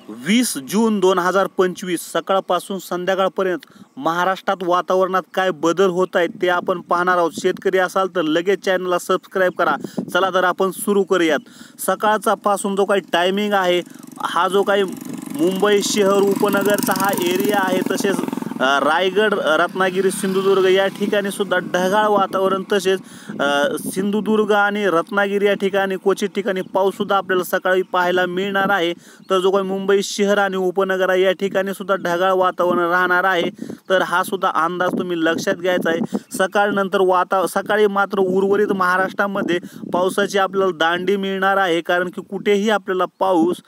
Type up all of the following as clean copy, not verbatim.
20 जून 2025 सकाळपासून संध्याकाळपर्यंत महाराष्ट्रात वातावरणात काय बदल होत आहेत ते आपण पाहणार आहोत। शेतकरी असाल तर लगेच चॅनलला सबस्क्राइब करा। चला तर आपण सुरू करूयात। सकाळचा पासून जो काही टायमिंग आहे, हा जो काही मुंबई शहर उपनगरचा हा एरिया आहे, तसेच रायगड, रत्नागिरी, सिंधुदुर्ग या ठिकाणी सुद्धा ढगाळ वातावरण, तसेच सिंधुदुर्ग आणि रत्नागिरी या ठिकाणी क्वचित ठिकाणी पाऊस सुद्धा आपल्याला सकाळी पाहायला मिळणार आहे। तर जो काही मुंबई शहर आणि उपनगर आहे या ठिकाणी सुद्धा ढगाळ वातावरण राहणार आहे। तर हा सुद्धा अंदाज तुम्ही लक्षात घ्यायचा आहे। सकाळनंतर सकाळी मात्र उर्वरित महाराष्ट्रामध्ये पावसाची आपल्याला दांडी मिळणार आहे, कारण की कुठेही आपल्याला पाऊस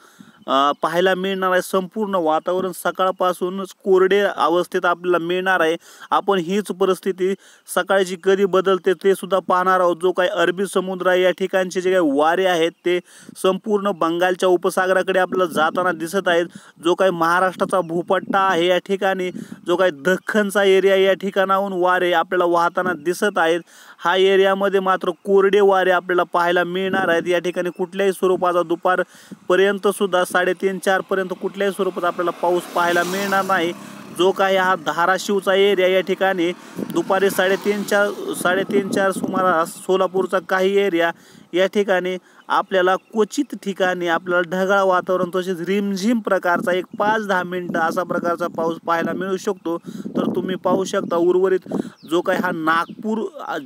पाहायला मिळणार आहे। संपूर्ण वातावरण सकाळपासूनच कोरडे अवस्थेत आपल्याला मिळणार आहे। आपण हीच परिस्थिती सकाळची कधी बदलते ते सुद्धा पाहणार आहोत। जो काही अरबी समुद्र या ठिकाणचे जे काही वारे आहेत ते संपूर्ण बंगालच्या उपसागराकडे आपल्याला जाताना दिसत आहेत। जो काही महाराष्ट्राचा भूपट्टा आहे या ठिकाणी जो काही दख्खनचा एरिया या ठिकाणाहून वारे आपल्याला वाहताना दिसत आहेत। हा एरियामध्ये मात्र कोरडे वारे आपल्याला पाहायला मिळणार आहेत। या ठिकाणी कुठल्याही स्वरूपाचा दुपारपर्यंत सुद्धा 3:30-4 पर्यंत कुठल्याही स्वरूपात आपल्याला पाऊस पाहायला मिळणार नाही। जो काही हा धाराशिवचा एरिया या ठिकाणी दुपारी 3:30-4 सुमारास, सोलापूरचा काही एरिया या ठिकाणी आपल्याला क्वचित ठिकाणी आपल्याला ढगाळ वातावरण, तसेच रिमझिम प्रकारचा एक 5-10 मिनिटं असा प्रकारचा पाऊस पाहायला मिळू शकतो। तर तुम्ही पाहू शकता उर्वरित जो काही हा नागपूर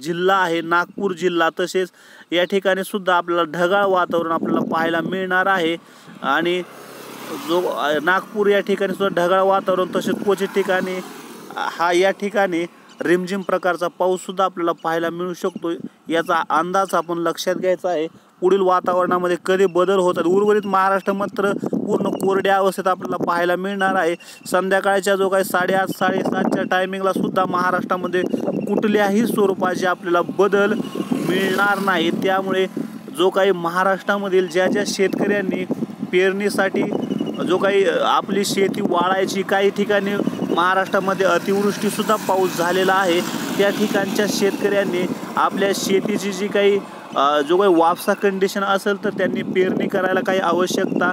जिल्हा आहे, नागपूर जिल्हा, तसेच या ठिकाणी सुद्धा आपल्याला ढगाळ वातावरण आपल्याला पाहायला मिळणार आहे। आणि जो नागपूर या ठिकाणी सुद्धा ढगाळ वातावरण, तसेच क्वचित ठिकाणी या ठिकाणी रिमझिम प्रकारचा पाऊस सुद्धा आपल्याला पाहायला मिळू शकतो। याचा अंदाज आपण लक्षात घ्यायचा आहे। पुढील वातावरणामध्ये कधी बदल होतात। उर्वरित महाराष्ट्र मात्र पूर्ण कोरड्या अवस्थेत आपल्याला पाहायला मिळणार आहे। संध्याकाळच्या जो काही 8:30-7:30च्या टायमिंगला सुद्धा महाराष्ट्रामध्ये कुठल्याही स्वरूपाचे आपल्याला बदल मिळणार नाही। त्यामुळे जो काही महाराष्ट्रामधील ज्या शेतकऱ्यांनी पेरणीसाठी जो काही आपली शेती वाळायची, काही ठिकाणी महाराष्ट्रामध्ये अतिवृष्टी सुद्धा पाऊस झालेला आहे, त्या ठिकाणच्या शेतकऱ्यांनी आपल्या शेतीची जी काही जो काही वापसा कंडिशन असेल तर त्यांनी पेरणी करायला काही आवश्यकता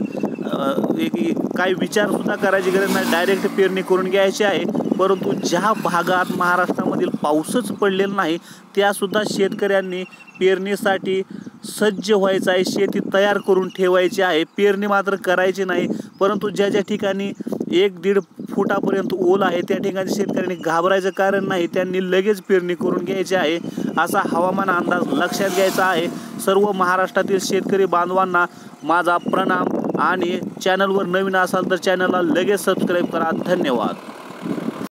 काही विचारसुद्धा करायची गरज नाही, डायरेक्ट पेरणी करून घ्यायची आहे। परंतु ज्या भागात महाराष्ट्रामधील पाऊसच पडलेला नाही त्यासुद्धा शेतकऱ्यांनी पेरणीसाठी सज्ज व्हायचं आहे, शेती तयार करून ठेवायची आहे। पेरणी मात्र करायची नाही, परंतु ज्या ठिकाणी 1-1.5 फुटापर्यंत ओल आहे त्या ठिकाणी शेतकऱ्यांनी घाबरायचं कारण नाही, त्यांनी लगेच पेरणी करून घ्यायची आहे। असा हवामान अंदाज लक्षात घ्यायचा आहे। सर्व महाराष्ट्रातील शेतकरी बांधवांना माझा प्रणाम, आणि चॅनलवर नवीन असाल तर चॅनलला लगेच सबस्क्राईब करा। धन्यवाद।